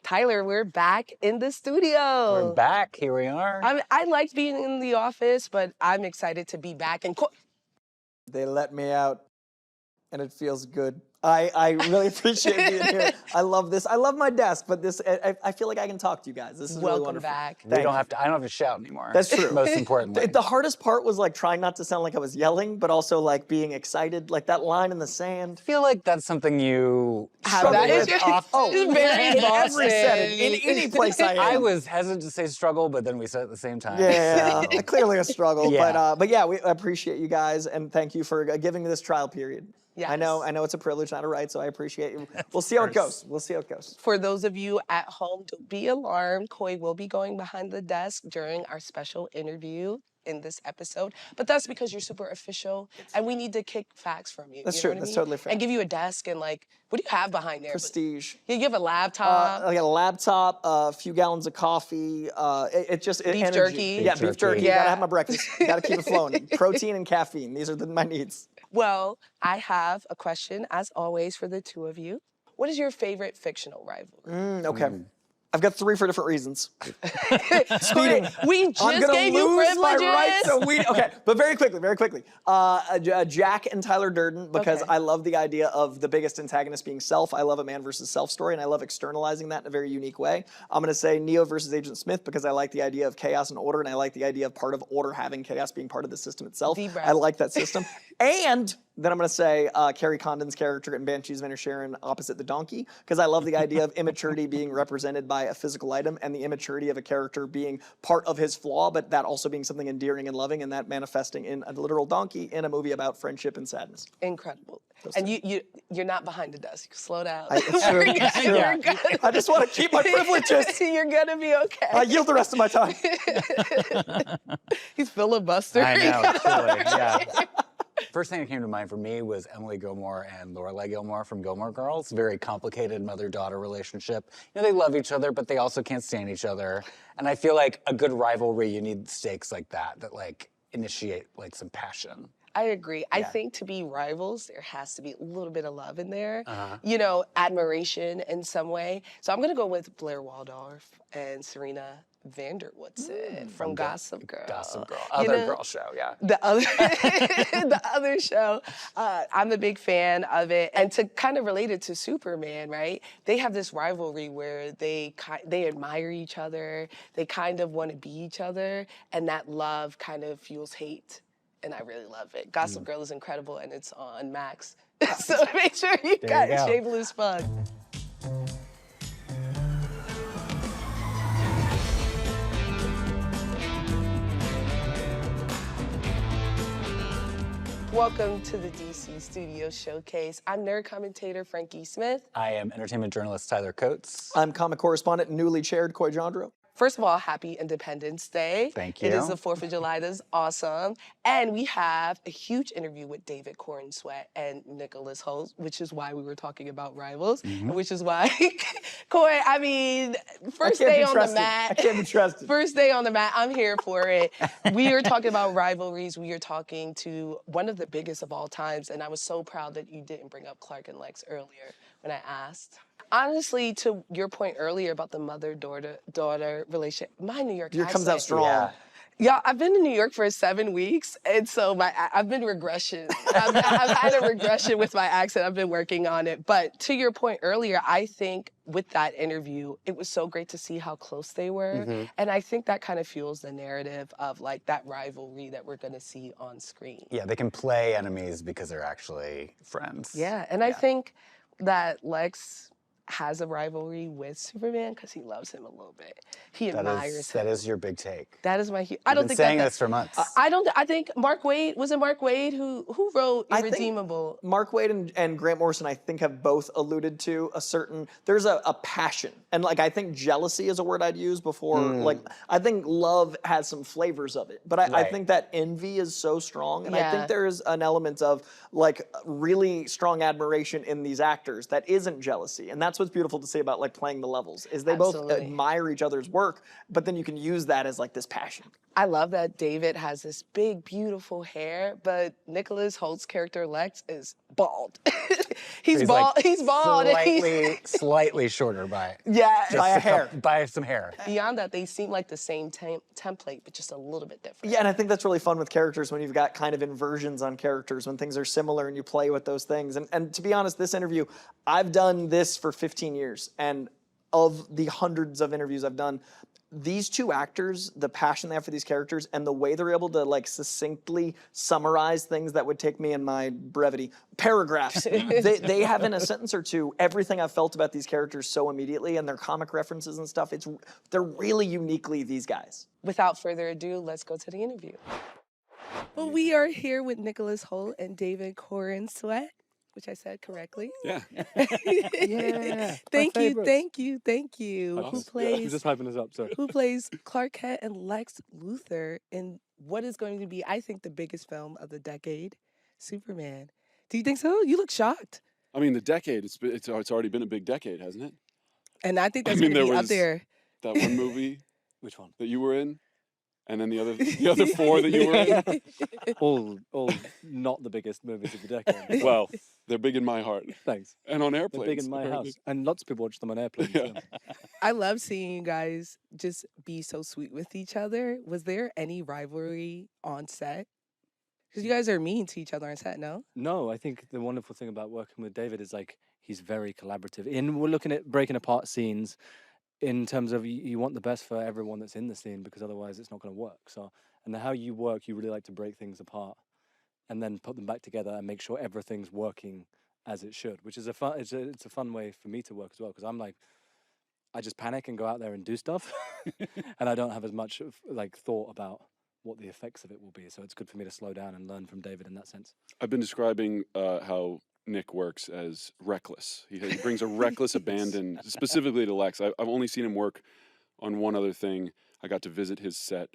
Tyler, we're back in the studio. We're back. Here we are. I liked being in the office, but I'm excited to be back. And they let me out, and it feels good. I really appreciate being here. I love this. I love my desk, but this I feel like I can talk to you guys. This is really wonderful. Back. I don't have to shout anymore. That's true. Most importantly. The hardest part was like trying not to sound like I was yelling, but also like being excited, like that line in the sand. I feel like that's something you have that with often. Oh, very in every setting, in any place I am. I was hesitant to say struggle, but then we said it at the same time. Yeah, clearly a struggle. Yeah. But yeah, we appreciate you guys, and thank you for giving me this trial period. Yes. I know it's a privilege, not a right, so I appreciate you. We'll see how it goes. We'll see how it goes. For those of you at home, don't be alarmed. Coy will be going behind the desk during our special interview in this episode. But that's because you're super official, and we need to kick facts from you. That's you true. Know what That's I mean? totally fair. And give you a desk and like, what do you have behind there? Prestige. You have a laptop. I got a laptop, a few gallons of coffee. Beef energy. jerky. Yeah, beef jerky. Yeah. Gotta have my breakfast. Gotta keep it flowing. Protein and caffeine. These are my needs. Well, I have a question, as always, for the two of you. What is your favorite fictional rivalry? Okay. I've got 3 for different reasons. Speeding. We just gave you privileges. My rights, so okay, but very quickly. Jack and Tyler Durden, because I love the idea of the biggest antagonist being self. I love a man versus self story, and I love externalizing that in a very unique way. I'm going to say Neo versus Agent Smith, because I like the idea of chaos and order, and I like the idea of part of order having chaos being part of the system itself. I like that system. And then I'm going to say Carrie Condon's character in Banshees of Inisherin opposite the donkey, because I love the idea of immaturity being represented by a physical item, and the immaturity of a character being part of his flaw, but that also being something endearing and loving, and that manifesting in a literal donkey in a movie about friendship and sadness. Incredible. And you're not behind the desk. Slow down. It's true. You're good. I just want to keep my privileges. You're gonna be okay. I yield the rest of my time. He's filibustering. I know, truly, yeah. First thing that came to mind for me was Emily Gilmore and Lorelai Gilmore from Gilmore Girls. Very complicated mother-daughter relationship. You know, they love each other, but they also can't stand each other. And I feel like a good rivalry, you need stakes like that like initiate like some passion. I agree. Yeah. I think to be rivals, there has to be a little bit of love in there. You know, admiration in some way. So I'm gonna go with Blair Waldorf and Serena Vanderwoodson from Gossip Girl. Gossip Girl. Other girl show, yeah. The other, the other show, I'm a big fan of it. And to kind of relate it to Superman, right? They have this rivalry where they admire each other, they kind of want to be each other, and that love kind of fuels hate. And I really love it. Gossip Girl is incredible, and it's on Max. So make sure you got Shameless Fun. Welcome to the DC Studio Showcase. I'm nerd commentator Frankey Smith. I am entertainment journalist Tyler Coates. I'm comic correspondent and newly chaired Coy Jandreau. First of all, happy Independence Day. Thank you. It is the 4th of July. That is awesome. And we have a huge interview with David Corenswet and Nicholas Hoult, which is why we were talking about rivals, and which is why, Coy, I mean, first day on the mat. I can't be trusted. First day on the mat. I'm here for it. We are talking about rivalries. We are talking to one of the biggest of all times, and I was so proud that you didn't bring up Clark and Lex earlier when I asked. Honestly, to your point earlier about the mother-daughter relationship, my New York accent comes out strong. Yeah, I've been in New York for 7 weeks, and so I've been regression. I've had a regression with my accent. I've been working on it. But to your point earlier, I think with that interview, it was so great to see how close they were. And I think that kind of fuels the narrative of like that rivalry that we're gonna see on screen. Yeah, they can play enemies because they're actually friends. Yeah, and I think that Lex has a rivalry with Superman because he loves him a little bit. He admires him. That is your big take. That is my. I don't think saying this for months. I think Mark Waid was it Mark Waid who wrote Irredeemable. Mark Waid and Grant Morrison, I think, have both alluded to a certain. There's a passion, and like I think jealousy is a word I'd use before. Like I think love has some flavors of it, but I think that envy is so strong, and I think there is an element of like really strong admiration in these actors that isn't jealousy, and that's what's beautiful to see about like playing the levels is they both admire each other's work, but then you can use that as like this passion. I love that David has this big, beautiful hair, but Nicholas Holt's character Lex is bald. He's He's bald. like He's bald. and Slightly shorter by yeah. By a hair. by some hair. Beyond that, they seem like the same template, but just a little bit different. Yeah, and I think that's really fun with characters when you've got kind of inversions on characters, when things are similar and you play with those things. And to be honest, this interview, I've done this for 15 years, and of the hundreds of interviews I've done, these two actors, the passion they have for these characters and the way they're able to like succinctly summarize things that would take me in my brevity, paragraphs, they have in a sentence or two everything I've felt about these characters so immediately, and their comic references and stuff. They're really uniquely these guys. Without further ado, let's go to the interview. Well, we are here with Nicholas Hoult and David Corenswet, which I said correctly. Yeah. Yeah. Thank you. Oh, Who yeah. plays? You're just hyping us up, sorry. Who plays Clark Kent and Lex Luthor in what is going to be, I think, the biggest film of the decade, Superman. Do you think so? You look shocked. I mean, the decade, it's already been a big decade, hasn't it? And I think that's mean, going to there be up was- there. That one movie Which one? that you were in, and then the other four that you were in. All not the biggest movies of the decade. Well, they're big in my heart. Thanks. And on They're airplanes. big in my house. And lots of people watch them on airplanes. Yeah. I love seeing you guys just be so sweet with each other. Was there any rivalry on set? Because you guys are mean to each other on set, no? No, I think the wonderful thing about working with David is like he's very collaborative. We're looking at breaking apart scenes in terms of you want the best for everyone that's in the scene, because otherwise it's not going to work. So, and how you work, you really like to break things apart and then put them back together and make sure everything's working as it should, which is it's a fun way for me to work as well, because I'm like, I just panic and go out there and do stuff and I don't have as much of like thought about what the effects of it will be. So it's good for me to slow down and learn from David in that sense. I've been describing how Nick works as reckless. He brings a reckless abandon, specifically to Lex. I've only seen him work on one other thing. I got to visit his set.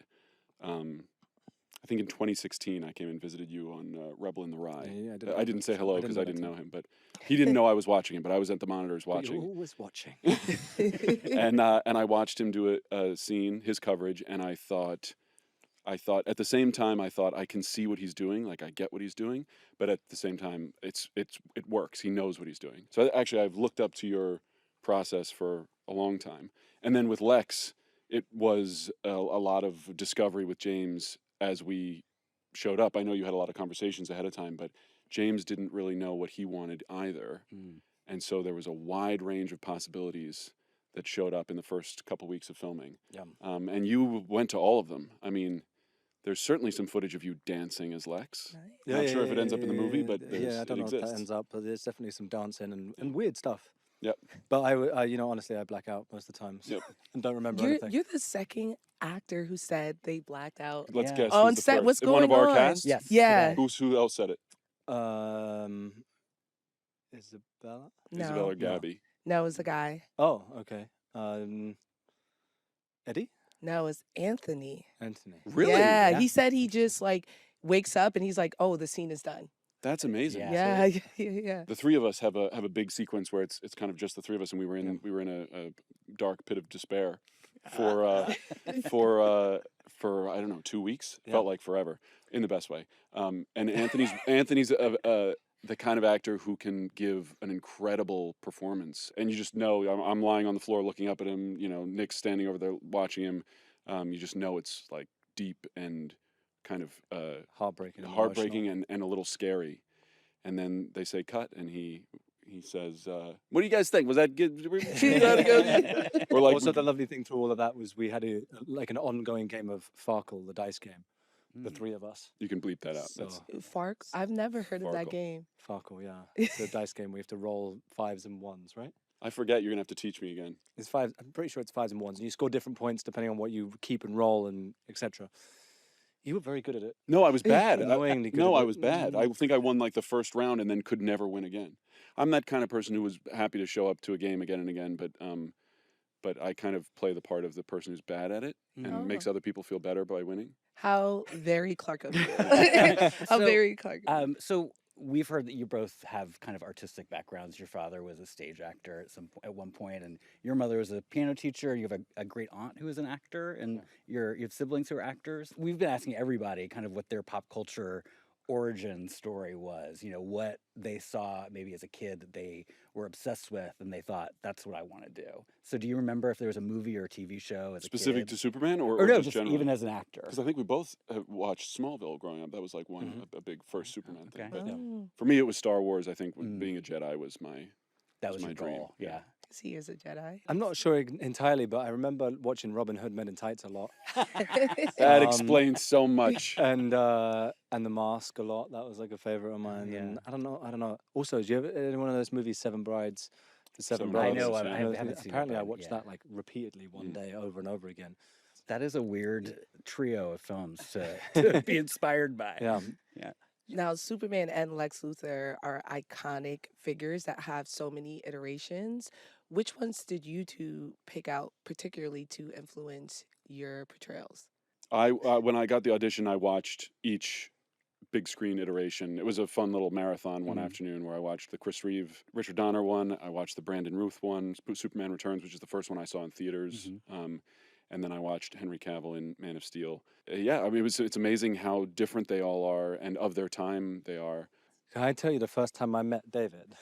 I think in 2016, I came and visited you on Rebel in the Rye. Yeah, I didn't say hello because I didn't know know him, but he didn't know I was watching him. But I was at the monitors You're watching, always watching. and I watched him do a scene, his coverage, and I thought at the same time I thought I can see what he's doing, like I get what he's doing, but at the same time it works. He knows what he's doing. So actually I've looked up to your process for a long time, and then with Lex it was a lot of discovery with James as we showed up. I know you had a lot of conversations ahead of time, but James didn't really know what he wanted either, and so there was a wide range of possibilities that showed up in the first couple weeks of filming. Yeah. And you went to all of them. I mean, there's certainly some footage of you dancing as Lex. Not sure if it ends up in the movie, but I don't know if that exists. ends up, but there's definitely some dancing and weird stuff. Yep. But I honestly, I black out most of the time Yep. and don't remember You're, anything. you're the second actor who said they blacked out. Let's Yeah. guess. On who's the set, first. what's One of going our on? cast? Yes. Yeah. Who else said it? Isabella? No. Isabel or Gabby? No, it was a guy. Oh, okay. Eddie? No, it was Anthony. Anthony. Really? Yeah, he said he just like wakes up and he's like, "Oh, the scene is done." That's amazing. Yeah. Yeah. The three of us have a big sequence where it's kind of just the three of us, and we were in a dark pit of despair for I don't know, 2 weeks. Yeah. Felt like forever in the best way. And Anthony's the kind of actor who can give an incredible performance, and you just know. I'm lying on the floor looking up at him. You know, Nick's standing over there watching him. You just know it's like deep and kind of Heartbreaking. and heartbreaking emotional. and a little scary. And then they say cut, and he says, "What do you guys think? Was that good? Did we shoot that again?" Or like, Also, the lovely thing through all of that was we had an ongoing game of Farkle, the dice game, the three of us. you can bleep that out. So, That's- Farks. I've never heard of that Farkle. game. Farkle, yeah. It's a dice game. We have to roll 5s and 1s, right? I forget. You're gonna have to teach me again. It's 5. I'm pretty sure it's 5s and 1s, and you score different points depending on what you keep and roll and etc. You were very good at it. No, I was bad. Annoyingly good No, at I it. was bad. I think I won like the first round and then could never win again. I'm that kind of person who was happy to show up to a game again and again, but I kind of play the part of the person who's bad at it and makes other people feel better by winning. How very Clark of you. How So, very Clark. So we've heard that you both have kind of artistic backgrounds. Your father was a stage actor at one point, and your mother was a piano teacher. You have a great aunt who is an actor, and you have siblings who are actors. We've been asking everybody kind of what their pop culture origin story was, what they saw maybe as a kid that they were obsessed with and they thought, that's what I want to do. So do you remember if there was a movie or a TV show as Specific a kid? to Superman or no, just just generally? even as an actor? Because I think we both have watched Smallville growing up. That was like a big first Superman thing. Okay. But for me, it was Star Wars. I think being a Jedi was my That was my your dream. goal, yeah. He is a Jedi. I'm not sure entirely, but I remember watching Robin Hood Men in Tights a lot, That explains so much. and The Mask a lot. That was like a favorite of mine. Yeah. And I don't know. Also, do you ever any one of those movies, Seven Brides, for Seven Seven Brothers? Brothers, I know, yeah. I haven't seen it, Apparently, I but watched yeah. that like repeatedly one day, over and over again. That is a weird trio of films to be inspired by. Yeah. Yeah. Now, Superman and Lex Luthor are iconic figures that have so many iterations. Which ones did you two pick out particularly to influence your portrayals? When I got the audition, I watched each big screen iteration. It was a fun little marathon one afternoon where I watched the Chris Reeve, Richard Donner one. I watched the Brandon Routh one, Superman Returns, which is the first one I saw in theaters. And then I watched Henry Cavill in Man of Steel. Yeah, I mean, it's amazing how different they all are and of their time they are. Can I tell you the first time I met David?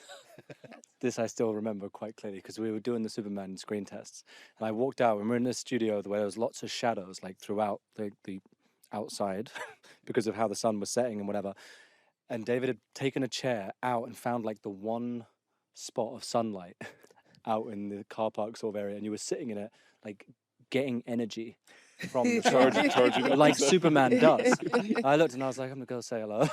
This I still remember quite clearly because we were doing the Superman screen tests. And I walked out and we're in the studio where there was lots of shadows like throughout the outside because of how the sun was setting and whatever. And David had taken a chair out and found like the one spot of sunlight out in the car park sort of area. And you were sitting in it like getting energy from the Charging up. like Superman does. I looked and I was like, I'm gonna go say hello.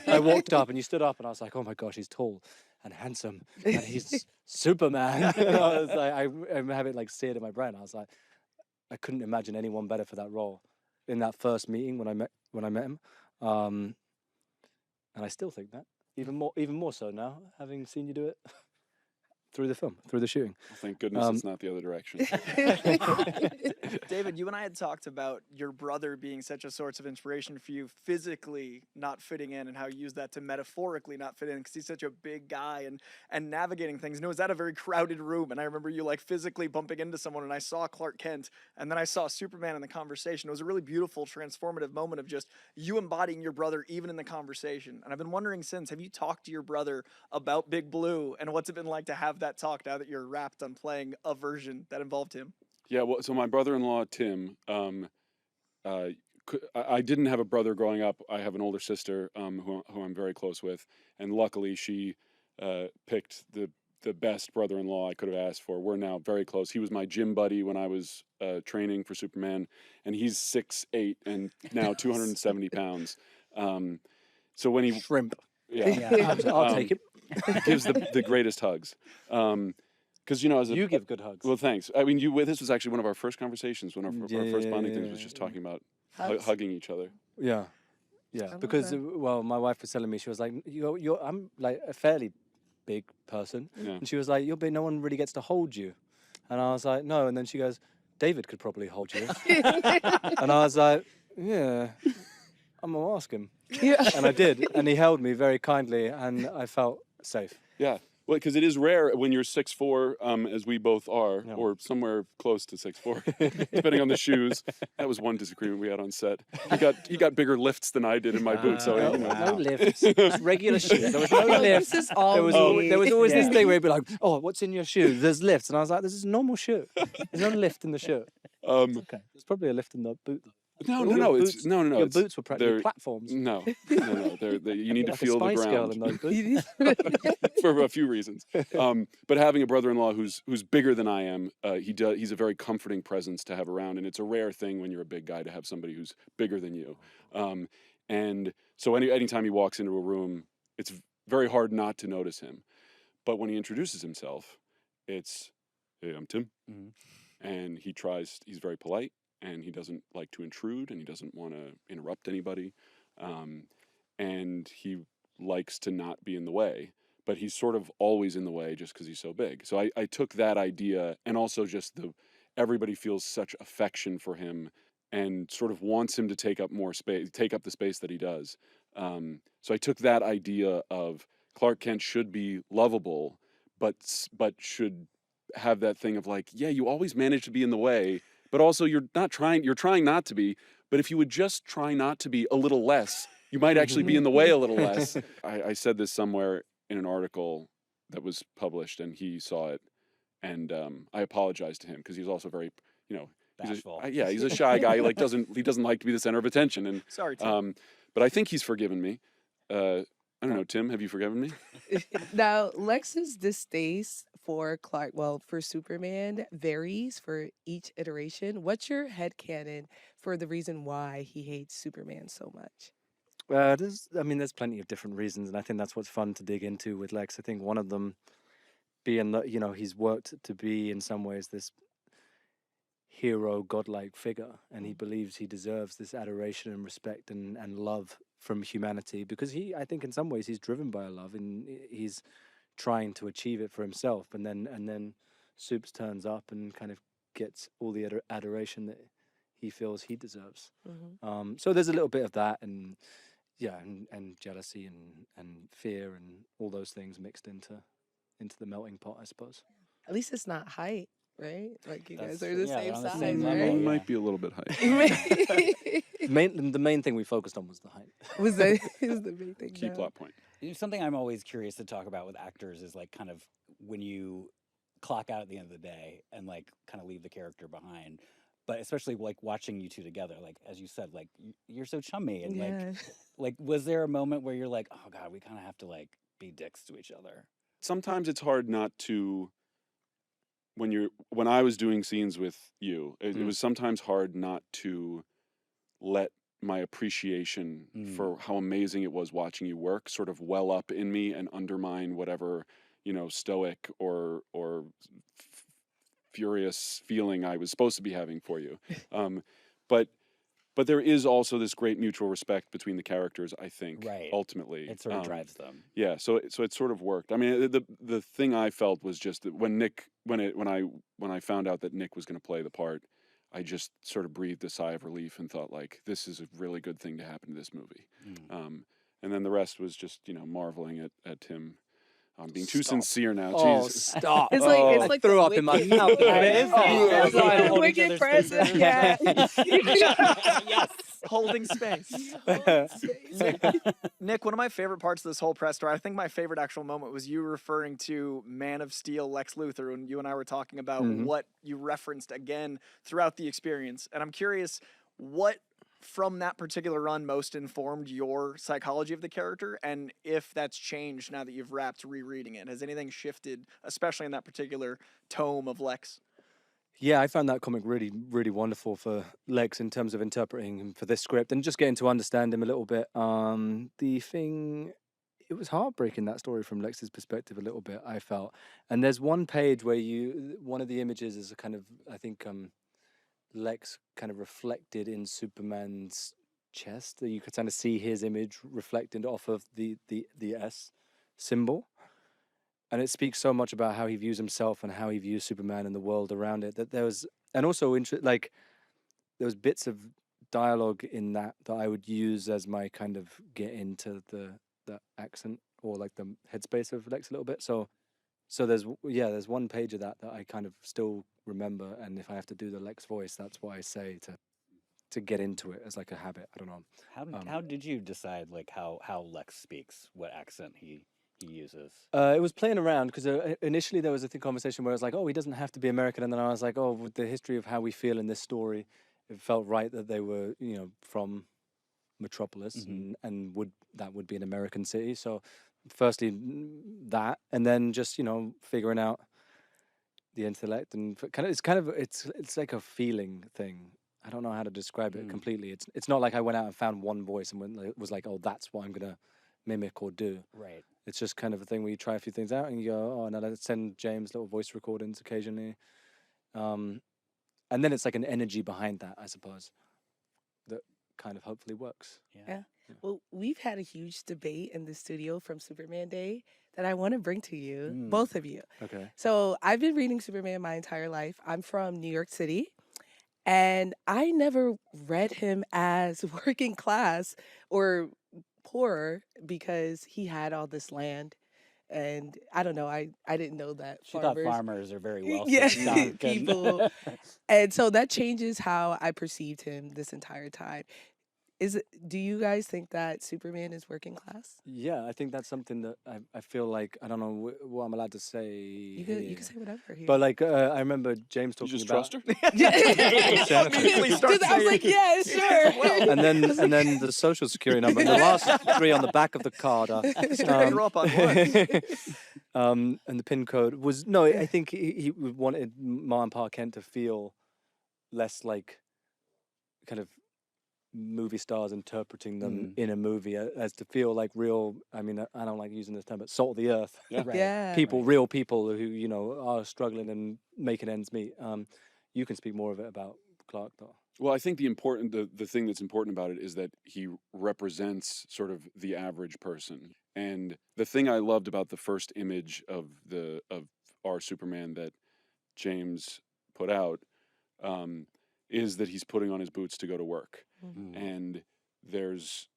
I walked up and you stood up and I was like, oh my gosh, he's tall and handsome and he's Superman. And I was like, I have it like seared in my brain. I was like, I couldn't imagine anyone better for that role in that first meeting when I met him. And I still think that even more so now, having seen you do it through the film, through the shooting. Thank goodness it's not the other direction. David, you and I had talked about your brother being such a source of inspiration for you, physically not fitting in, and how you use that to metaphorically not fit in because he's such a big guy and navigating things. And it was at a very crowded room, and I remember you like physically bumping into someone, and I saw Clark Kent, and then I saw Superman in the conversation. It was a really beautiful, transformative moment of just you embodying your brother even in the conversation. And I've been wondering since, have you talked to your brother about Big Blue, and what's it been like to have that talk now that you're wrapped on playing a version that involved him? Yeah, well, so my brother-in-law, Tim, I didn't have a brother growing up. I have an older sister who I'm very close with, and luckily she picked the best brother-in-law I could have asked for. We're now very close. He was my gym buddy when I was training for Superman, and he's 6'8" and now 270 pounds. So when he... Shrimp. Yeah. I'll take it. Gives the greatest hugs. Because as You give good hugs. Well, thanks. I mean, this was actually one of our first conversations. One of our first bonding things was just talking about hugging each other. Yeah, because my wife was telling me, she was like, I'm like a fairly big person, and she was like, no one really gets to hold you, and I was like, no, and then she goes, David could probably hold you, and I was like, yeah, I'm gonna ask him, and I did, and he held me very kindly, and I felt safe. Yeah. Well, because it is rare when you're 6'4", as we both are, or somewhere close to 6'4", depending on the shoes. That was one disagreement we had on set. He got bigger lifts than I did in my boots. So No lifts, just regular shoes. There was no lifts. There was always this thing where he'd be like, "Oh, what's in your shoe?" There's lifts, and I was like, "This is a normal shoe. There's no lift in the shoe." Okay, there's probably a lift in the boot though. No. Your boots were practically platforms. No. You need to Like feel a the Spice Girl ground in those boots. for a few reasons. But having a brother-in-law who's bigger than I am, he's a very comforting presence to have around, and it's a rare thing when you're a big guy to have somebody who's bigger than you. And so anytime he walks into a room, it's very hard not to notice him. But when he introduces himself, it's, "Hey, I'm Tim," and he's very polite. And he doesn't like to intrude, and he doesn't want to interrupt anybody. And he likes to not be in the way, but he's sort of always in the way just because he's so big. So I took that idea, and also just everybody feels such affection for him and sort of wants him to take up more space, take up the space that he does. So I took that idea of Clark Kent should be lovable, but should have that thing of like, yeah, you always manage to be in the way, but also you're trying not to be, but if you would just try not to be a little less, you might actually be in the way a little less. I said this somewhere in an article that was published, and he saw it, and I apologized to him because he's also very, Bashful. he's a shy guy. He doesn't like to be the center of attention, and Sorry, Tim. but I think he's forgiven me. I don't know, Tim, have you forgiven me? Now, Lex's distaste for for Superman varies for each iteration. What's your headcanon for the reason why he hates Superman so much? There's plenty of different reasons, and I think that's what's fun to dig into with Lex. I think one of them being that, he's worked to be in some ways this hero, godlike figure, and he believes he deserves this adoration and respect and love from humanity, because I think in some ways he's driven by a love, and he's trying to achieve it for himself, and then Supes turns up and kind of gets all the adoration that he feels he deserves. So there's a little bit of that, and jealousy and fear and all those things mixed into the melting pot, I suppose. At least it's not height, right? Like you guys That's are true. the Yeah, same they're on the size, same right? level. It yeah. might be a little bit high. The main thing we focused on was the height. was the big thing. Key no. plot point. Something I'm always curious to talk about with actors is like kind of when you clock out at the end of the day and like kind of leave the character behind. But especially like watching you two together, like as you said, like you're so chummy, and Yeah. like was there a moment where you're like, oh God, we kind of have to like be dicks to each other? Sometimes it's hard not to, when I was doing scenes with you, it was sometimes hard not to let my appreciation for how amazing it was watching you work sort of well up in me and undermine whatever, stoic or furious feeling I was supposed to be having for you. But there is also this great mutual respect between the characters, I think, Right. ultimately. It sort of drives them. Yeah, so it sort of worked. I mean, the thing I felt was just that when I found out that Nick was going to play the part, I just sort of breathed a sigh of relief and thought, like, this is a really good thing to happen to this movie. And then the rest was just, marveling at Tim. I'm being too sincere now. Oh, Jesus. stop. It's like I threw the up in my wicked- mouth. Oh, wicked present. Yeah. Yes. Holding space. Nick, one of my favorite parts of this whole press tour, I think my favorite actual moment was you referring to Man of Steel Lex Luthor, when you and I were talking about what you referenced again throughout the experience. And I'm curious, what from that particular run most informed your psychology of the character, and if that's changed now that you've wrapped rereading it? Has anything shifted, especially in that particular tome of Lex? Yeah, I found that comic really, really wonderful for Lex in terms of interpreting him for this script and just getting to understand him a little bit. It was heartbreaking, that story from Lex's perspective a little bit, I felt. And there's one page where one of the images is a kind of, I think, Lex kind of reflected in Superman's chest. You could kind of see his image reflected off of the S symbol. And it speaks so much about how he views himself and how he views Superman and the world around it. That there was, and also there was bits of dialogue in that I would use as my kind of get into the accent or like the headspace of Lex a little bit. So there's one page of that I kind of still remember, and if I have to do the Lex voice, that's what I say to get into it as like a habit. I don't know. How did you decide like how Lex speaks, what accent he uses? It was playing around because initially there was a conversation where I was like, oh, he doesn't have to be American, and then I was like, oh, with the history of how we feel in this story, it felt right that they were, from Metropolis, and that would be an American city. So firstly that, and then just figuring out the intellect, and it's like a feeling thing. I don't know how to describe it completely. It's not like I went out and found one voice and was like, oh, that's what I'm gonna mimic or do. Right. It's just kind of a thing where you try a few things out and you go, oh, now let's send James little voice recordings occasionally. And then it's like an energy behind that, I suppose, that kind of hopefully works. Yeah. Well, we've had a huge debate in the studio from Superman Day that I want to bring to you, both of you. Okay. So I've been reading Superman my entire life. I'm from New York City, and I never read him as working class or poorer because he had all this land. And I don't know, I didn't know that She thought farmers are very wealthy. yeah, people. And so that changes how I perceived him this entire time. Do you guys think that Superman is working class? Yeah, I think that's something that I feel like, I don't know what I'm allowed to say. You can say whatever here. But like, I remember James You talking just about. trust her? Immediately start I was like, saying- yeah, sure. And then the social security number. And the last three on the back of the card are. I grew up on what? And the pin code was no. I think he wanted Ma and Pa Kent to feel less like kind of movie stars interpreting them in a movie, as to feel like real. I mean, I don't like using this term, but salt of the earth. Yeah. Right. Yeah. People, real people who are struggling and making ends meet. You can speak more of it about Clark, though. Well, I think the thing that's important about it is that he represents sort of the average person. And the thing I loved about the first image of our Superman that James put out is that he's putting on his boots to go to work. Mm-hmm. And there's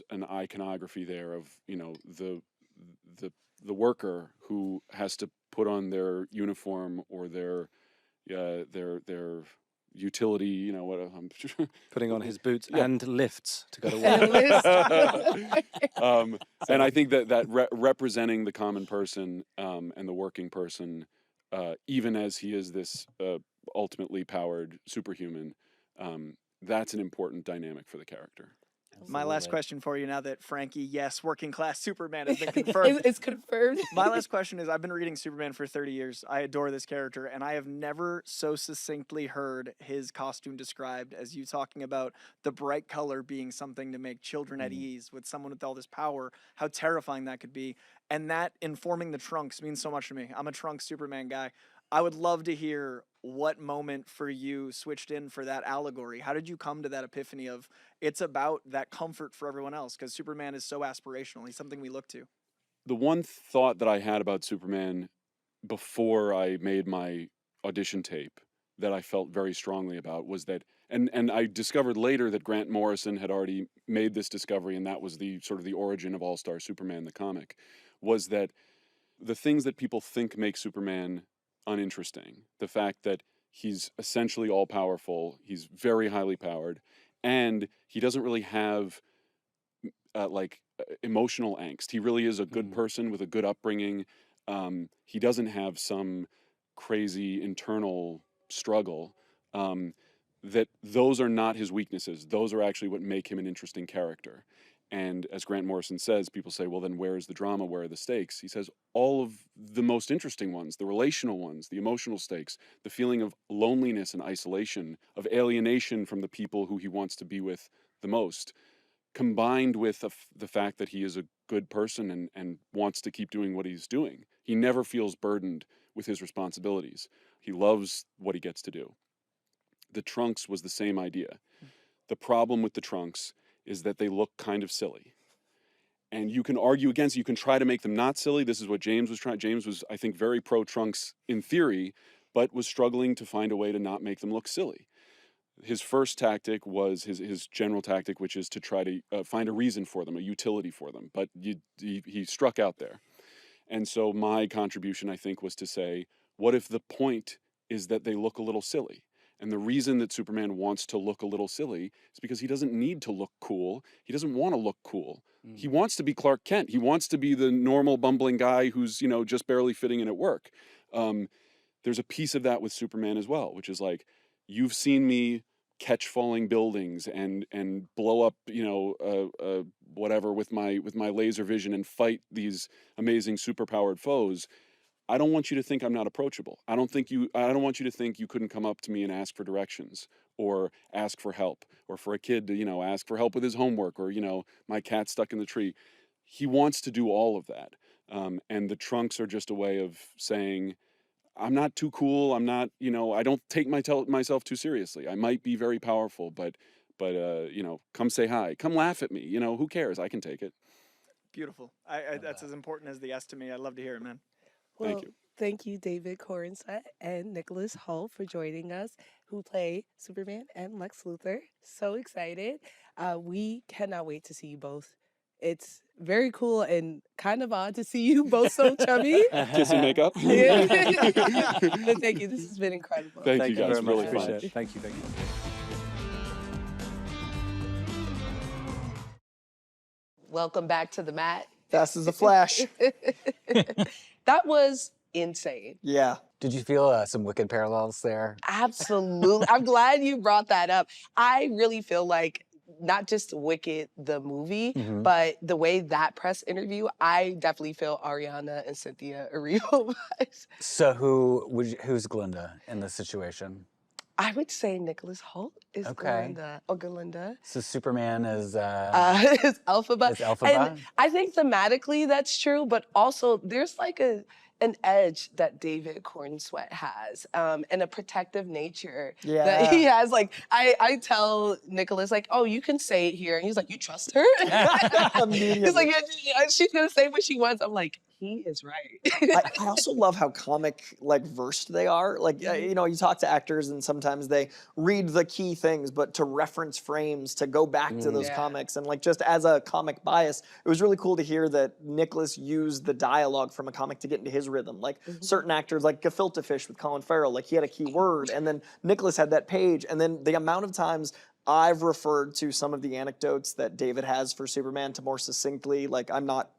an iconography there of the worker who has to put on their uniform or their utility, what I'm Putting on his boots Yeah. and lifts to go to work. And I think that representing the common person and the working person, even as he is this ultimately powered superhuman, that's an important dynamic for the character. My last question for you now that Frankie, yes, working class Superman has been confirmed. It's confirmed. My last question is, I've been reading Superman for 30 years. I adore this character, and I have never so succinctly heard his costume described as you talking about the bright color being something to make children at ease with someone with all this power, how terrifying that could be. And that informing the trunks means so much to me. I'm a trunks Superman guy. I would love to hear what moment for you switched in for that allegory. How did you come to that epiphany of it's about that comfort for everyone else? Because Superman is so aspirational. He's something we look to. The one thought that I had about Superman before I made my audition tape that I felt very strongly about was that, and I discovered later that Grant Morrison had already made this discovery, and that was the sort of the origin of All-Star Superman, the comic, was that the things that people think make Superman uninteresting, the fact that he's essentially all-powerful, he's very highly powered, and he doesn't really have emotional angst. He really is a good person with a good upbringing. He doesn't have some crazy internal struggle. That those are not his weaknesses. Those are actually what make him an interesting character. And as Grant Morrison says, people say, well, then where is the drama? Where are the stakes? He says all of the most interesting ones, the relational ones, the emotional stakes, the feeling of loneliness and isolation, of alienation from the people who he wants to be with the most, combined with the fact that he is a good person and wants to keep doing what he's doing. He never feels burdened with his responsibilities. He loves what he gets to do. The trunks was the same idea. The problem with the trunks is that they look kind of silly. And you can argue against it. You can try to make them not silly. This is what James was trying. James was, I think, very pro-trunks in theory, but was struggling to find a way to not make them look silly. His first tactic was his general tactic, which is to try to find a reason for them, a utility for them. But he struck out there. And so my contribution, I think, was to say, what if the point is that they look a little silly? And the reason that Superman wants to look a little silly is because he doesn't need to look cool. He doesn't want to look cool. He wants to be Clark Kent. He wants to be the normal bumbling guy who's, just barely fitting in at work. There's a piece of that with Superman as well, which is like, you've seen me catch falling buildings and blow up, whatever with my laser vision and fight these amazing superpowered foes. I don't want you to think I'm not approachable. I don't want you to think you couldn't come up to me and ask for directions or ask for help, or for a kid to, ask for help with his homework, or, my cat's stuck in the tree. He wants to do all of that. And the trunks are just a way of saying, I'm not too cool. I'm not, I don't take myself too seriously. I might be very powerful, but come say hi, come laugh at me. Who cares? I can take it. Beautiful. That's as important as the S to me. I'd love to hear it, man. Well, Thank you. Thank you, David Corenswet and Nicholas Hoult, for joining us, who play Superman and Lex Luthor. So excited. We cannot wait to see you both. It's very cool and kind of odd to see you both so chubby. Kiss and make up. Yeah. But thank you. This has been incredible. Thank you guys. very much. Really fun. Appreciate it. Thank you. welcome back to the mat. Fast as a flash. That was insane. Yeah. Did you feel some Wicked parallels there? Absolutely. I'm glad you brought that up. I really feel like not just Wicked, the movie, but the way that press interview, I definitely feel Ariana and Cynthia Erivo vibes. So who's Glinda in this situation? I would say Nicholas Hoult is Okay. Glinda. So Superman is Is Elphaba. Is Elphaba? And I think thematically that's true, but also there's like an edge that David Corenswet has, and a protective nature that he has. Like I tell Nicholas, like, oh, you can say it here, and he's like, you trust her? He's like, yeah, she's gonna say what she wants. I'm like, he is right. I also love how comic versed they are. Like you know, you talk to actors and sometimes they read the key things, but to reference frames, to go back to those comics, and like just as a comic bias, it was really cool to hear that Nicholas used the dialogue from a comic to get into his rhythm. Like certain actors, like Gefilte Fish with Colin Farrell, like he had a key word, and then Nicholas had that page, and then the amount of times I've referred to some of the anecdotes that David has for Superman to more succinctly, like I'm not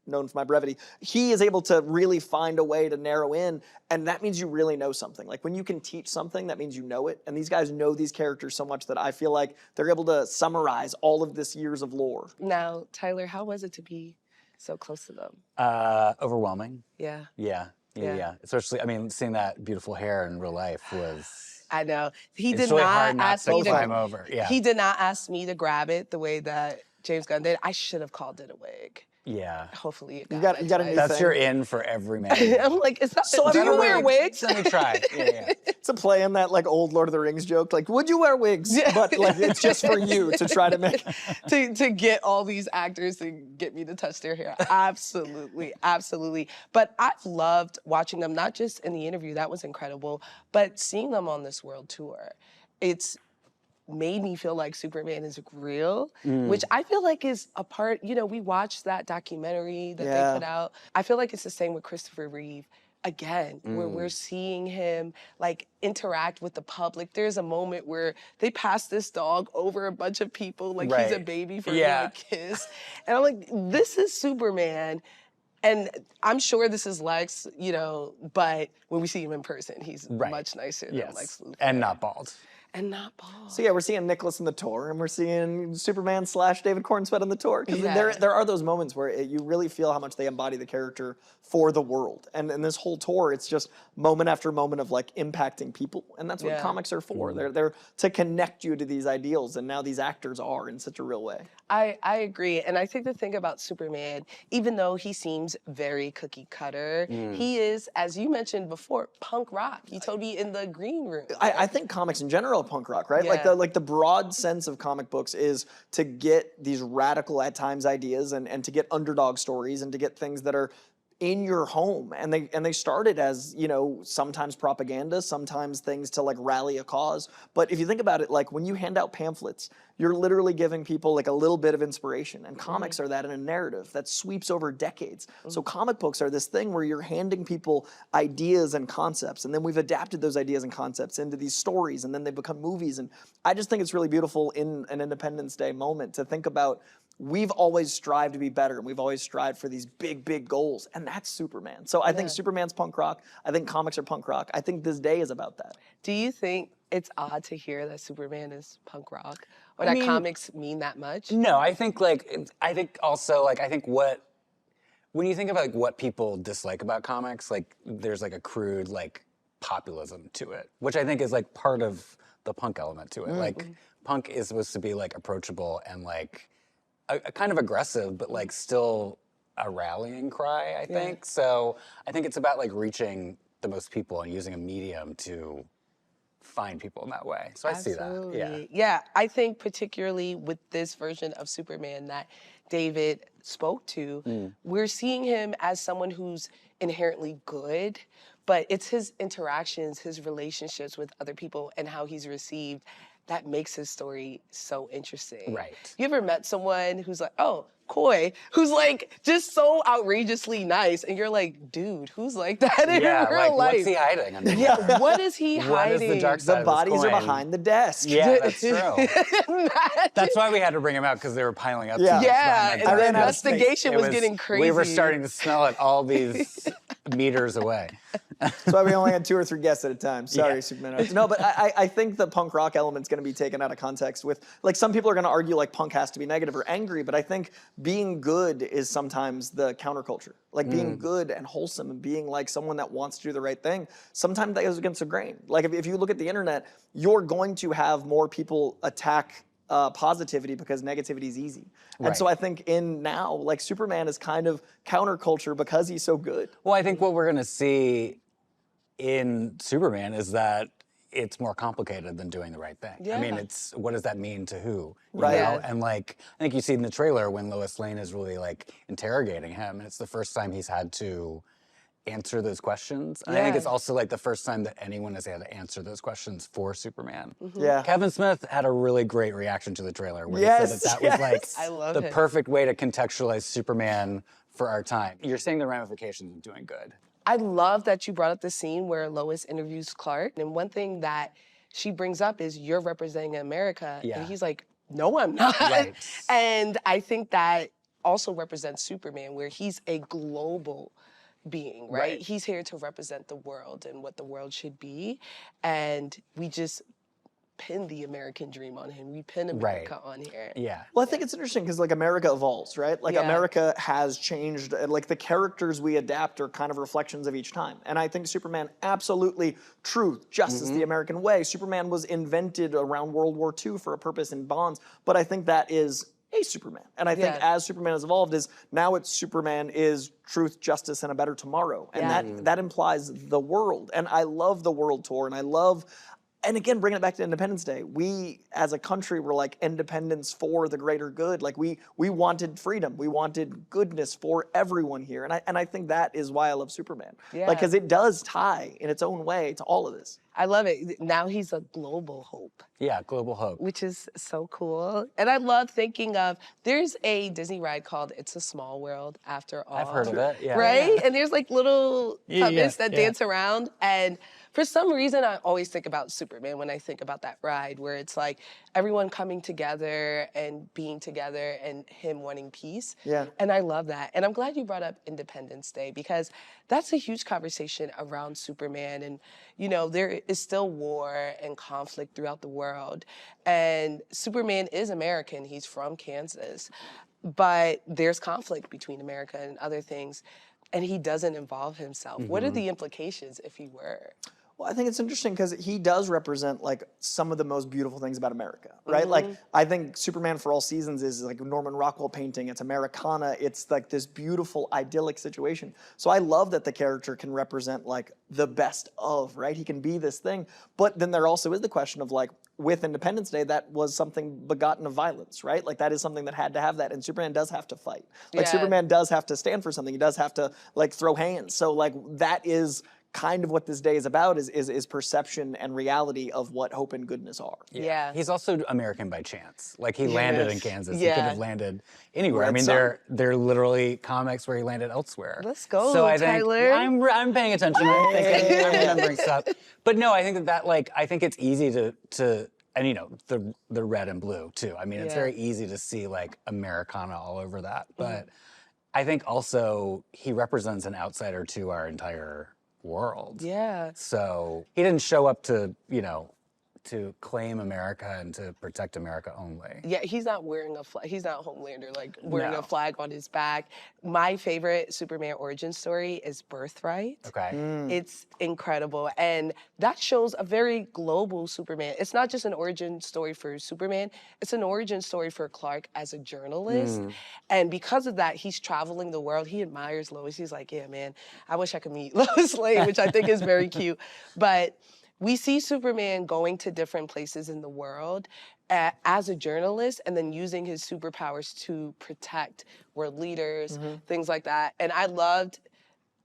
known for my brevity, he is able to really find a way to narrow in, and that means you really know something. Like when you can teach something, that means you know it, and these guys know these characters so much that I feel like they're able to summarize all of this years of lore. Now, Tyler, how was it to be so close to them? Overwhelming. Yeah. Yeah. Especially, I mean, seeing that beautiful hair in real life was. I know. He It's did really not hard not ask to me to climb over. Yeah. He did not ask me to grab it the way that James Gunn did. I should have called it a wig. Yeah. Hopefully it You got got a new That's thing. your in for every man. I'm like, is that, So do I've you never wear really- wigs? Let me try. Yeah. It's a play on that like old Lord of the Rings joke, like would you wear wigs? But like it's just for you to try to make. to get all these actors to get me to touch their hair. Absolutely. But I've loved watching them, not just in the interview, that was incredible, but seeing them on this world tour. It's made me feel like Superman is real, which I feel like is a part, you know, we watched that documentary that they put out. I feel like it's the same with Christopher Reeve. Again, where we're seeing him like interact with the public. There's a moment where they pass this dog over a bunch of people like he's a Right. baby for Yeah. a kiss. And I'm like, this is Superman. And I'm sure this is Lex, you know, but when we see him in person, he's much nicer than Lex Luthor. And not bald. And not bald. So yeah, we're seeing Nicholas in the tour, and we're seeing Superman / David Corenswet in the tour. Because Yeah. there are those moments where you really feel how much they embody the character for the world. And in this whole tour, it's just moment after moment of like impacting people, and that's what comics are for. They're to connect you to these ideals, and now these actors are in such a real way. I agree. And I think the thing about Superman, even though he seems very cookie cutter, he is, as you mentioned before, punk rock. You told me in the green room. I think comics in general are punk rock, right? Yeah. Like the broad sense of comic books is to get these radical at times ideas and to get underdog stories and to get things that are in your home, and they started as, you know, sometimes propaganda, sometimes things to like rally a cause. But if you think about it, like when you hand out pamphlets, you're literally giving people like a little bit of inspiration, and comics are that in a narrative that sweeps over decades. So comic books are this thing where you're handing people ideas and concepts, and then we've adapted those ideas and concepts into these stories, and then they become movies. And I just think it's really beautiful in an Independence Day moment to think about. We've always strived to be better, and we've always strived for these big goals, and that's Superman. So I think Superman's punk rock. I think comics are punk rock. I think this day is about that. Do you think it's odd to hear that Superman is punk rock, or I that mean, comics mean that much? No, I think also when you think about like what people dislike about comics, like there's like a crude like populism to it, which I think is like part of the punk element to it. Like punk is supposed to be like approachable and like a kind of aggressive, but like still a rallying cry, I think. So I think it's about like reaching the most people and using a medium to find people in that way. So I see that. Yeah. Yeah, I think particularly with this version of Superman that David spoke to, we're seeing him as someone who's inherently good, but it's his interactions, his relationships with other people, and how he's received that makes his story so interesting. Right. You ever met someone who's like, oh, Coy, who's like just so outrageously nice, and you're like, dude, who's like that in Yeah, real like life? what's he hiding under Yeah, there? what is he What hiding? is the dark side The of this bodies are coin? behind the desk. Yeah, that's true. Imagine. That's why we had to bring him out, because they were piling up. Yeah. too much Yeah, behind and that the ran out of space. investigation It was getting crazy. We were starting to smell it all these meters away. That's why we only had 2 or 3 guests at a time. Sorry, Yeah. Superman. No, but I think the punk rock element's going to be taken out of context with, like, some people are going to argue like punk has to be negative or angry, but I think being good is sometimes the counterculture. Like being good and wholesome and being like someone that wants to do the right thing, sometimes that goes against the grain. Like if you look at the internet, you're going to have more people attack positivity because negativity is easy. And so I think in now, like Superman is kind of counterculture because he's so good. Well, I think what we're going to see in Superman is that it's more complicated than doing the right thing. I mean, Yeah. it's, what does that mean to who? You Right. know? And like, I think you see in the trailer when Lois Lane is really like interrogating him, and it's the first time he's had to answer those questions. And I think it's Yeah. also like the first time that anyone has had to answer those questions for Superman. Yeah. Kevin Smith had a really great reaction to the trailer where he Yes, said that was like I love the it. perfect way to contextualize Superman for our time. You're seeing the ramifications of doing good. I love that you brought up the scene where Lois interviews Clark. And one thing that she brings up is, you're representing America. Yeah. And he's like, no, I'm not. Right. And I think that also represents Superman, where he's a global being, right? He's here to represent the world and what the world should be. And we just pin the American dream on him. We pin America on here. Yeah. Well, I think it's interesting because like America evolves, right? Like Yeah. America has changed. Like the characters we adapt are kind of reflections of each time. And I think Superman, absolutely truth, justice, the American way. Superman was invented around World War II for a purpose in bonds. But I think that is a Superman. And I think Yeah. as Superman has evolved, is now it's Superman is truth, justice, and a better tomorrow. And Yeah. that implies the world. And I love the world tour, and I love. And again, bringing it back to Independence Day, we as a country were like independence for the greater good. Like we wanted freedom, we wanted goodness for everyone here, and I think that is why I love Superman. Yeah. Like because it does tie in its own way to all of this. I love it. Now he's a global hope, Yeah, global hope. which is so cool. And I love thinking of, there's a Disney ride called It's a Small World, after all. I've heard of it, yeah. Right? And there's like little puppets that yeah. dance around. And for some reason, I always think about Superman when I think about that ride, where it's like everyone coming together and being together and him wanting peace. Yeah. And I love that. And I'm glad you brought up Independence Day, because that's a huge conversation around Superman. And, you know, there is still war and conflict throughout the world. And Superman is American. He's from Kansas. But there's conflict between America and other things. And he doesn't involve himself. What are the implications if he were? Well, I think it's interesting because he does represent like some of the most beautiful things about America, right? Like I think Superman for All Seasons is like a Norman Rockwell painting. It's Americana. It's like this beautiful idyllic situation. So I love that the character can represent like the best of, right? He can be this thing. But then there also is the question of like, with Independence Day, that was something begotten of violence, right? Like that is something that had to have that, and Superman does have to fight. Like Yeah. Superman does have to stand for something. He does have to like throw hands. So like that is kind of what this day is about, is perception and reality of what hope and goodness are. Yeah. He's also American by chance. Like he landed in Kansas. He could Yeah. have landed anywhere. I Red mean, Sun. they're literally comics where he landed elsewhere. Let's go, so I think Tyler. I'm paying attention. I'm thinking, I'm remembering stuff. But no, I think that like I think it's easy to and you know the red and blue too. I mean, it's Yeah. very easy to see like Americana all over that. But I think also he represents an outsider to our entire world. Yeah. So he didn't show up to, you know, to claim America and to protect America only. Yeah, he's not wearing a flag. He's not Homelander, like wearing No. a flag on his back. My favorite Superman origin story is Birthright. Okay. It's incredible. And that shows a very global Superman. It's not just an origin story for Superman, it's an origin story for Clark as a journalist. And because of that, he's traveling the world. He admires Lois. He's like, yeah, man, I wish I could meet Lois Lane, which I think is very cute. But we see Superman going to different places in the world as a journalist, and then using his superpowers to protect world leaders, things like that. And I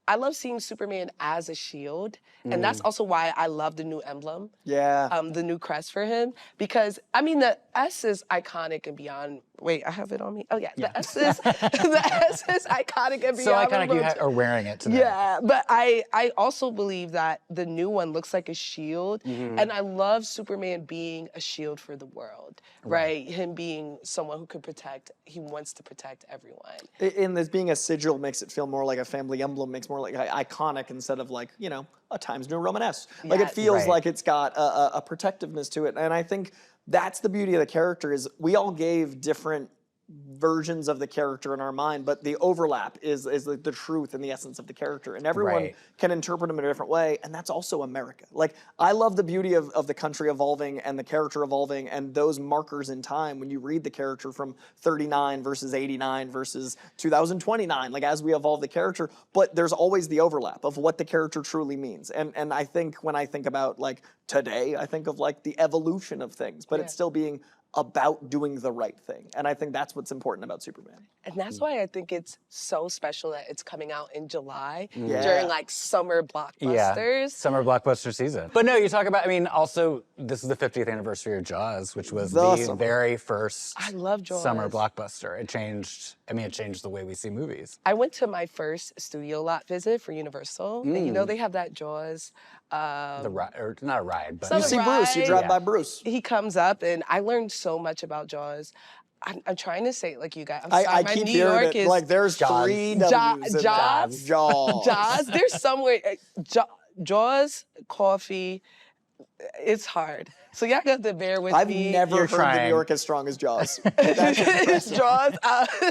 I love seeing Superman as a shield, and that's also why I love the new emblem. Yeah. The new crest for him, because I mean the S is iconic and beyond. Wait, I have it on me. Oh yeah, the S is the S is iconic and So beyond. iconic you are wearing it today. Yeah, but I also believe that the new one looks like a shield, and I love Superman being a shield for the world, right? Him being someone who could protect. He wants to protect everyone. In this being a sigil makes it feel more like a family emblem, makes more like iconic instead of like, you know, a Times New Roman S. Like it Yes. feels Right. like it's got a protectiveness to it. And I think that's the beauty of the character is we all gave different versions of the character in our mind, but the overlap is the truth and the essence of the character. And everyone Right. can interpret him in a different way, and that's also America. Like, I love the beauty of the country evolving and the character evolving and those markers in time when you read the character from 39 versus 89 versus 2029, like as we evolve the character, but there's always the overlap of what the character truly means. And I think when I think about like today, I think of like the evolution of things, but it's still being about doing the right thing. And I think that's what's important about Superman. And that's why I think it's so special that it's coming out in July Yeah. during like summer blockbusters. Summer blockbuster season. But no, you talk about, I mean, also, this is the 50th anniversary of Jaws, which was The the summer. very first I love Jaws. summer blockbuster. It changed the way we see movies. I went to my first studio lot visit for Universal, and you know they have that Jaws. The ride, or not a ride, but So You the see Bruce, you ride- drive Yeah. by Bruce. He comes up, and I learned so much about Jaws. I'm trying to say it like you guys. I'm sorry, I my keep New hearing York it, is like there's Jaws. 3 W's in Jaws? that. Jaws. Jaws. There's somewhere Jaws, coffee. It's hard, so y'all got to bear with I've me. never You're heard the trying. New York as strong as Jaws. It's Jaws.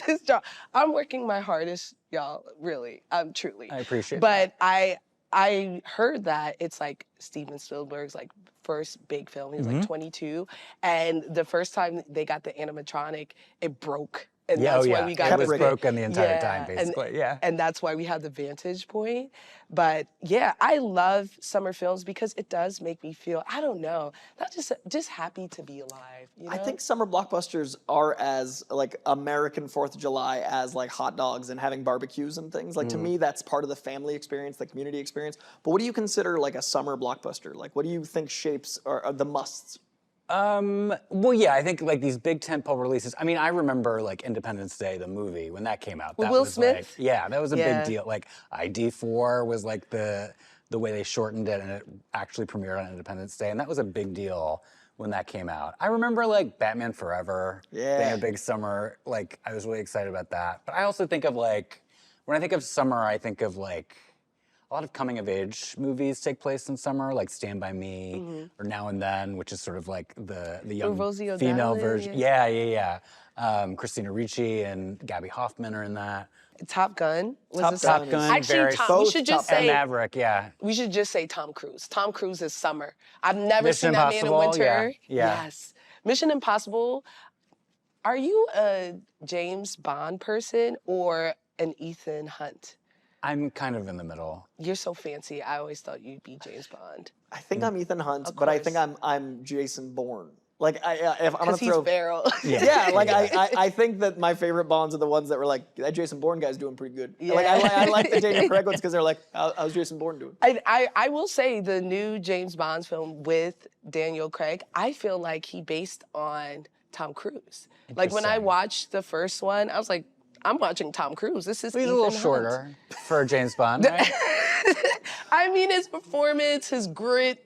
It's Jaws. I'm working my hardest, y'all. Really, truly. I appreciate But I heard that it's like Steven Spielberg's like first big film. He was like 22, and the first time they got the animatronic, it broke. And yeah, that's oh why yeah, we got it was the broken the entire yeah, time, basically. Yeah. And that's why we have the vantage point. But yeah, I love summer films because it does make me feel, I don't know, not just happy to be alive. You know? I think summer blockbusters are as like American 4th of July as like hot dogs and having barbecues and things. Like to me, that's part of the family experience, the community experience. But what do you consider like a summer blockbuster? Like what do you think shapes are the musts? Well, yeah, I think like these big tentpole releases. I mean, I remember like Independence Day, the movie, when that came out. With That Will was Smith? like, yeah, that was a Yeah. big deal. Like ID4 was like the way they shortened it, and it actually premiered on Independence Day, and that was a big deal when that came out. I remember like Batman Forever being Yeah. a big summer. Like I was really excited about that. But I also think of like when I think of summer, I think of like a lot of coming-of-age movies take place in summer, like Stand By Me or Now and Then, which is sort of like the young Rosie female O'Donnell, version. Yeah. Christina Ricci and Gabby Hoffman are in that. Top Gun was Top a Gun Top Gun, Actually, very Tom, we both should just Top Gun and say Maverick, yeah. we should just say Tom Cruise. Tom Cruise is summer. I've never Mission seen that man in Impossible, winter. yeah. Yes. Mission Impossible. Are you a James Bond person or an Ethan Hunt? I'm kind of in the middle. You're so fancy. I always thought you'd be James Bond. I think I'm Ethan Hunt, Of but I course. think I'm Jason Bourne. Like if I'm gonna Because he's throw. feral. Yeah, like I think that my favorite Bonds are the ones that were like, that Jason Bourne guy's doing pretty good. Like I like the Daniel Craig ones because they're like, how's Jason Bourne doing? I will say the new James Bond film with Daniel Craig, I feel like he based on Tom Cruise. Like when I Interesting. watched the first one, I was like, I'm watching Tom Cruise. This is He's Ethan a little Hunt. shorter for James Bond, right? I mean, his performance, his grit.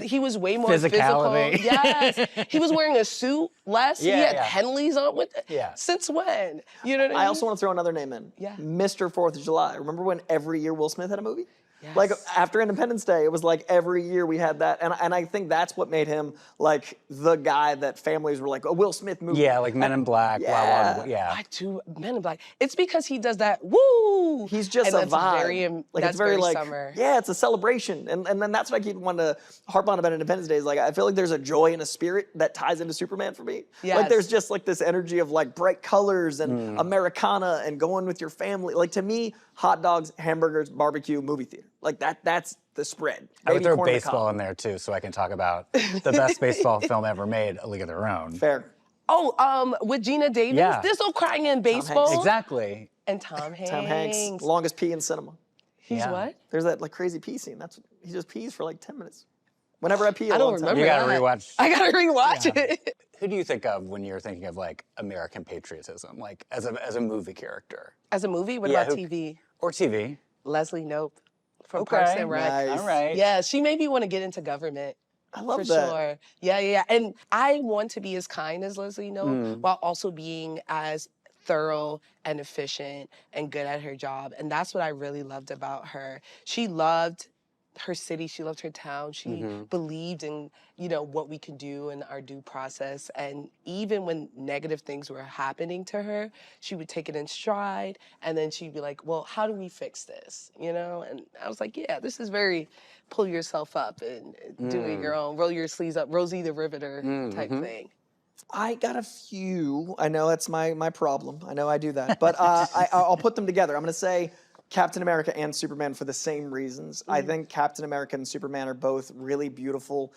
He was way more Physicality. physical. Yes, he was wearing a suit less. He Yeah, had yeah. Henleys on with it. Yeah. Since when? You know what I mean? I also want to throw another name in. Yeah. Mr. 4th of July. Remember when every year Will Smith had a movie? Yes. Like after Independence Day, it was like every year we had that, and I think that's what made him like the guy that families were like, a Will Smith movie. Yeah, like Men in Black, Yeah. yeah. I do Men in Black. It's because he does that. Woo! He's just and a that's vibe. Very, like that's it's very like summer. yeah, it's a celebration, and then that's what I keep wanting to harp on about Independence Day. Is like I feel like there's a joy and a spirit that ties into Superman for me. Like Yes. there's just like this energy of like bright colors and Americana and going with your family. Like to me, hot dogs, hamburgers, barbecue, movie theater. Like that's the spread. I would Maybe throw corn on the baseball cob. in there too, so I can talk about the best baseball film ever made, A League of Their Own. Fair. Oh, with Gina Davis. Yeah. There's no crying in baseball. Exactly. And Tom Hanks. Tom Hanks, longest pee in cinema. He's Yeah. what? There's that like crazy pee scene. He just pees for like 10 minutes. Whenever I pee, I don't remember You gotta that. rewatch. I gotta rewatch it. Who do you think of when you're thinking of like American patriotism, like as a movie character As a movie, what Yeah, about who- TV? or TV? Leslie Knope from Parks and Rec. Nice. All right. Yeah, she made me want to get into government. I love For that. sure. Yeah. And I want to be as kind as Leslie Knope while also being as thorough and efficient and good at her job. And that's what I really loved about her. She loved her city, she loved her town. She believed in, what we can do in our due process. And even when negative things were happening to her, she would take it in stride and then she'd be like, well, how do we fix this? And I was like, yeah, this is very pull yourself up and doing your own, roll your sleeves up, Rosie the Riveter type thing. I got a few. I know that's my problem. I know I do that. But I'll put them together. I'm going to say Captain America and Superman for the same reasons. I think Captain America and Superman are both really beautiful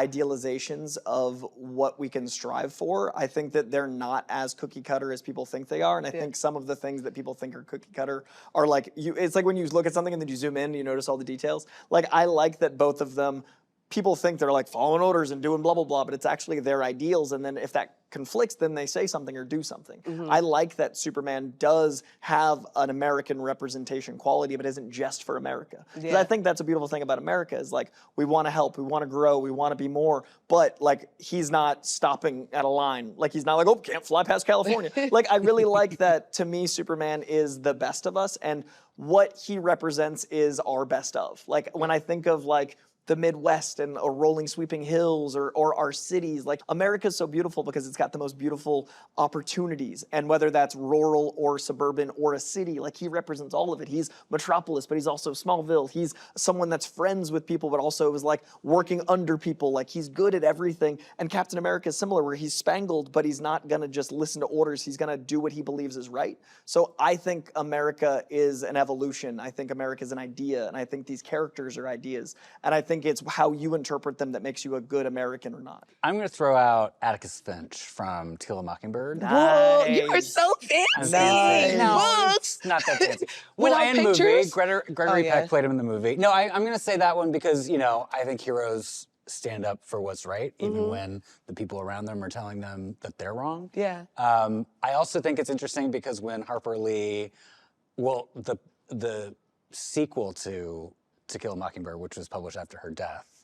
idealizations of what we can strive for. I think that they're not as cookie cutter as people think they are. And I think some of the things that people think are cookie cutter are like, it's like when you look at something and then you zoom in and you notice all the details. Like, I like that both of them, people think they're like following orders and doing blah, blah, blah, but it's actually their ideals. And then if that conflicts, then they say something or do something. I like that Superman does have an American representation quality, but isn't just for America. Because I think that's a beautiful thing about America is like, we want to help, we want to grow, we want to be more, but like, he's not stopping at a line. Like, he's not like, oh, can't fly past California. Like, I really like that. To me, Superman is the best of us, and what he represents is our best of. Like, when I think of like, the Midwest and rolling sweeping hills or our cities. Like, America's so beautiful because it's got the most beautiful opportunities. And whether that's rural or suburban or a city, like, he represents all of it. He's Metropolis, but he's also Smallville. He's someone that's friends with people, but also is like working under people. Like, he's good at everything. And Captain America is similar, where he's spangled, but he's not gonna just listen to orders. He's gonna do what he believes is right. So I think America is an evolution. I think America is an idea. And I think these characters are ideas. And I think it's how you interpret them that makes you a good American or not. I'm going to throw out Atticus Finch from To Kill a Mockingbird. Whoa, you are so fancy. Nice. No, Books. it's not that fancy. Without and pictures? movie. Gregory yeah. Peck played him in the movie. No, I'm going to say that one because, I think heroes stand up for what's right, even when the people around them are telling them that they're wrong. Yeah. I also think it's interesting because when Harper Lee, the sequel to Kill a Mockingbird, which was published after her death,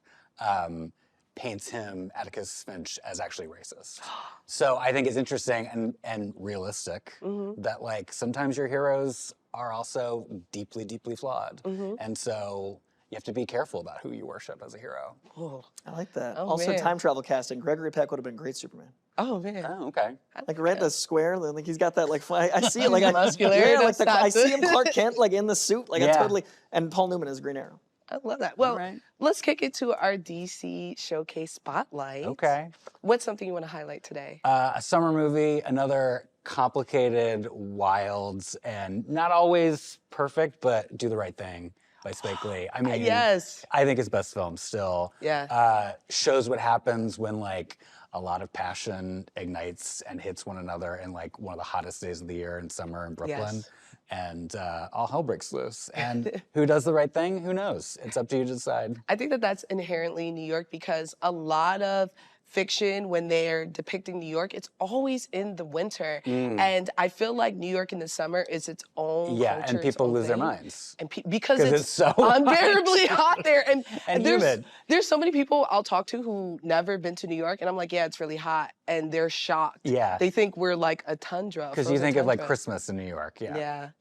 paints him, Atticus Finch, as actually racist. So I think it's interesting and realistic that like sometimes your heroes are also deeply, deeply flawed. And so you have to be careful about who you worship as a hero. Oh, I like that. Oh, Also, man. time travel casting. Gregory Peck would have been great Superman. oh man. Oh, okay. Like, right, the square, like he's got that, like, I see it, like, Muscular, yeah, like that's I see not- him, Clark Kent, like, in the suit, like, I Yeah. totally, and Paul Newman is Green Arrow. I love that. Well, right. let's kick it to our DC Showcase Spotlight. Okay. What's something you want to highlight today? A summer movie, another complicated, wild, and not always perfect, but Do the Right Thing by Spike Lee. I mean, Yes. I think it's best film still. Yeah. Shows what happens when like a lot of passion ignites and hits one another in like one of the hottest days of the year in summer in Brooklyn. Yes. And all hell breaks loose. And who does the right thing? Who knows? It's up to you to decide. I think that that's inherently New York because a lot of fiction, when they're depicting New York, it's always in the winter. And I feel like New York in the summer is its own Yeah, culture, and its people own lose their thing. minds. And because 'Cause it's, it's so hot. unbearably hot there. And there's, humid. there's so many people I'll talk to who never been to New York, and I'm like, yeah, it's really hot. And they're shocked. Yeah. They think we're like a tundra. Because you frozen think of like tundra. Christmas in New York. Yeah.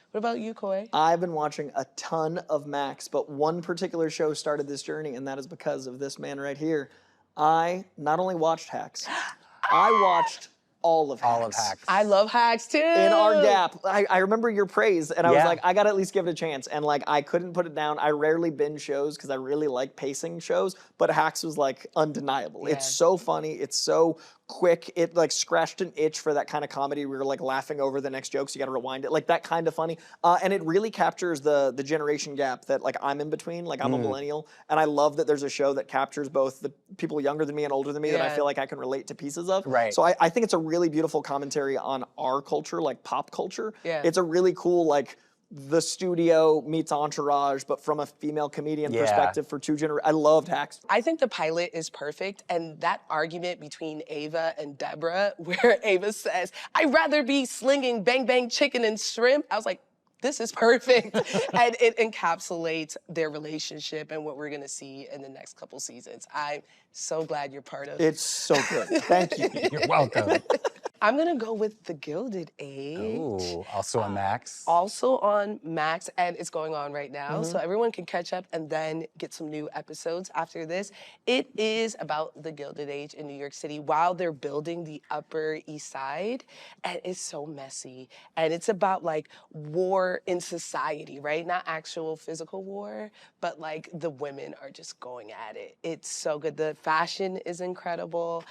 What about you, Coy? I've been watching a ton of Max, but one particular show started this journey, and that is because of this man right here. I not only watched Hacks, I watched all of Hacks. All of Hacks. I love Hacks too. In our gap, I remember your praise, and I was Yeah. like, I gotta at least give it a chance. And like, I couldn't put it down. I rarely binge shows because I really like pacing shows, but Hacks was like undeniable. Yeah. It's so funny. It's so quick. It like scratched an itch for that kind of comedy where you're like laughing over the next joke, so you gotta rewind it. Like that kind of funny. And it really captures the generation gap that like I'm in between. Like I'm a millennial, and I love that there's a show that captures both the people younger than me and older than me that I Yeah. feel like I can relate to pieces of. Right. So I think it's a really beautiful commentary on our culture, like pop culture. Yeah. It's a really cool, like, the studio meets Entourage, but from a female comedian perspective for two generations. I loved Hacks. I think the pilot is perfect, and that argument between Ava and Deborah, where Ava says, "I'd rather be slinging bang bang chicken and shrimp," I was like, this is perfect. And it encapsulates their relationship and what we're gonna see in the next couple seasons. I'm so glad you're part of it. It's so good. Thank you. You're welcome. I'm gonna go with The Gilded Age. Ooh, also on Max. Also on Max, and it's going on right now, so everyone can catch up and then get some new episodes after this. It is about the Gilded Age in New York City while they're building the Upper East Side, and it's so messy. And it's about like war in society, right? Not actual physical war, but like the women are just going at it. It's so good. The fashion is incredible.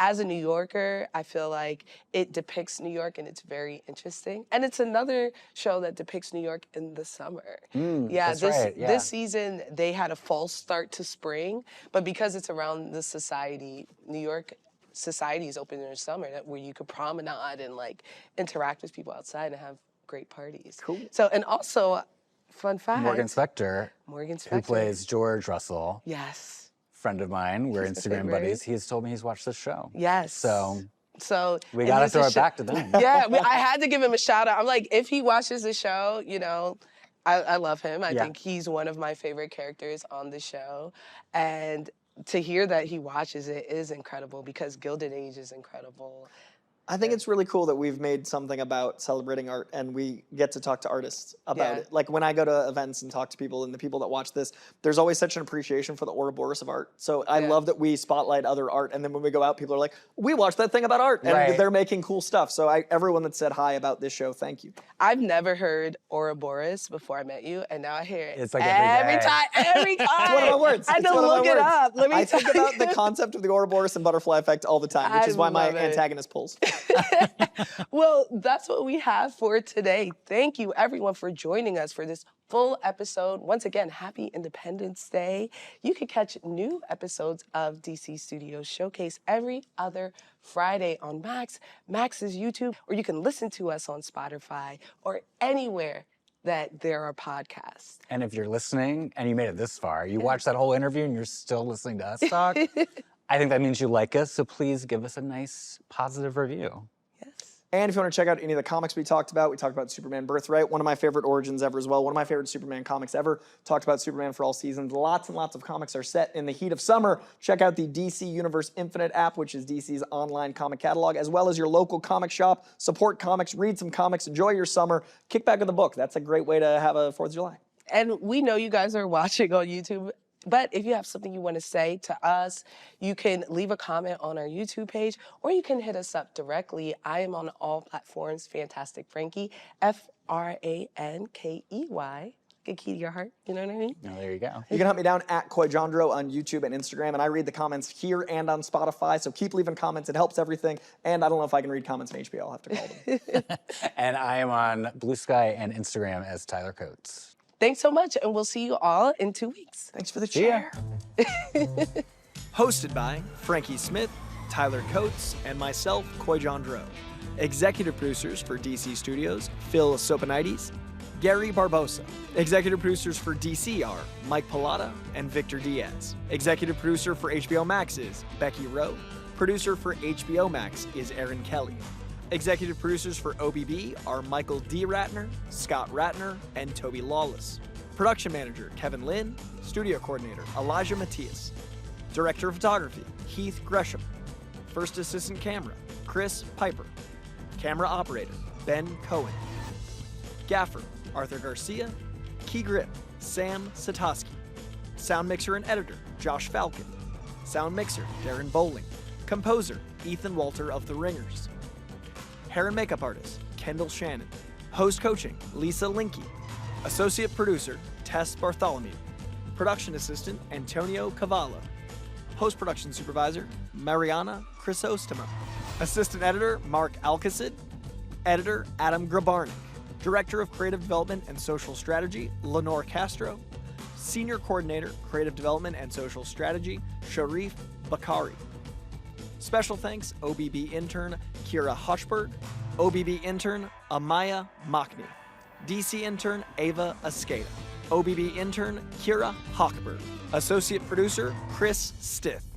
As a New Yorker, I feel like it depicts New York and it's very interesting. And it's another show that depicts New York in the summer. This season, they had a false start to spring, but because it's around the society, New York society is open in the summer where you could promenade and like interact with people outside and have great parties. Cool. So, and also, fun fact. Morgan Spector, who plays George Russell. Yes. Friend of mine, we're He's my Instagram favorite. buddies. He's told me he's watched this show. Yes. So we and gotta he's a throw it back to them. Yeah, I had to give him a shout out. I'm like, if he watches the show, you know, I love him. I think he's one of my favorite characters on the show. And to hear that he watches it is incredible because Gilded Age is incredible. I think it's really cool that we've made something about celebrating art and we get to talk to artists about it. Like when I go to events and talk to people and the people that watch this, there's always such an appreciation for the Ouroboros of art. So I love that we spotlight other art, and then when we go out, people are like, we watched that thing about art, and they're making cool stuff. So everyone that said hi about this show, thank you. I've never heard Ouroboros before I met you, and now I hear it It's like every day. every time. It's one of my words. I had It's to one of my look it words. up. Let me I tell think about you. the concept of the Ouroboros and butterfly effect all the time, which I is why my love it. antagonist pulls. Well, that's what we have for today. Thank you, everyone, for joining us for this full episode. Once again, happy Independence Day. You can catch new episodes of DC Studios Showcase every other Friday on Max's YouTube, or you can listen to us on Spotify or anywhere that there are podcasts. And if you're listening and you made it this far, you watched that whole interview and you're still listening to us talk, I think that means you like us, so please give us a nice positive review. And if you want to check out any of the comics we talked about Superman Birthright, one of my favorite origins ever as well, one of my favorite Superman comics ever, talked about Superman for all seasons. Lots and lots of comics are set in the heat of summer. Check out the DC Universe Infinite app, which is DC's online comic catalog, as well as your local comic shop. Support comics, read some comics, enjoy your summer, kick back with a book. That's a great way to have a 4th of July. And we know you guys are watching on YouTube, but if you have something you want to say to us, you can leave a comment on our YouTube page, or you can hit us up directly. I am on all platforms, Fantastic Frankey, Frankey. Good key to your heart, you know what I mean? Oh, there you go. You can hunt me down at Coy Jandreau on YouTube and Instagram, and I read the comments here and on Spotify, so keep leaving comments. It helps everything, and I don't know if I can read comments on HBO. I'll have to call them. And I am on Blue Sky and Instagram as Tyler Coates. Thanks so much, and we'll see you all in 2 weeks. Thanks for the chair. Hosted by Frankie Smith, Tyler Coates, and myself, Coy Jandreau. Executive producers for DC Studios, Phil Soponides, Gary Barbosa. Executive producers for DC are Mike Pilata and Victor Diaz. Executive producer for HBO Max is Becky Rowe. Producer for HBO Max is Aaron Kelly. Executive producers for OBB are Michael D. Ratner, Scott Ratner, and Toby Lawless. Production manager, Kevin Lynn. Studio coordinator, Elijah Matias. Director of photography, Heath Gresham. First assistant camera, Chris Piper. Camera operator, Ben Cohen. Gaffer, Arthur Garcia. Key grip, Sam Satoski. Sound mixer and editor, Josh Falcon. Sound mixer, Darren Bowling. Composer, Ethan Walter of The Ringers. Hair and makeup artist, Kendall Shannon. Host coaching, Lisa Linky. Associate producer, Tess Bartholomew. Production assistant, Antonio Cavallo. Post-production supervisor, Mariana Chrysostoma. Assistant editor, Mark Alcacid. Editor, Adam Grabarnik. Director of Creative Development and Social Strategy, Lenore Castro. Senior Coordinator, Creative Development and Social Strategy, Sharif Bakari. Special thanks, OBB intern, Kira Hochberg. OBB intern, Amaya Machni. DC intern Ava Escada. OBB intern Kira Hochberg. Associate producer Chris Stith.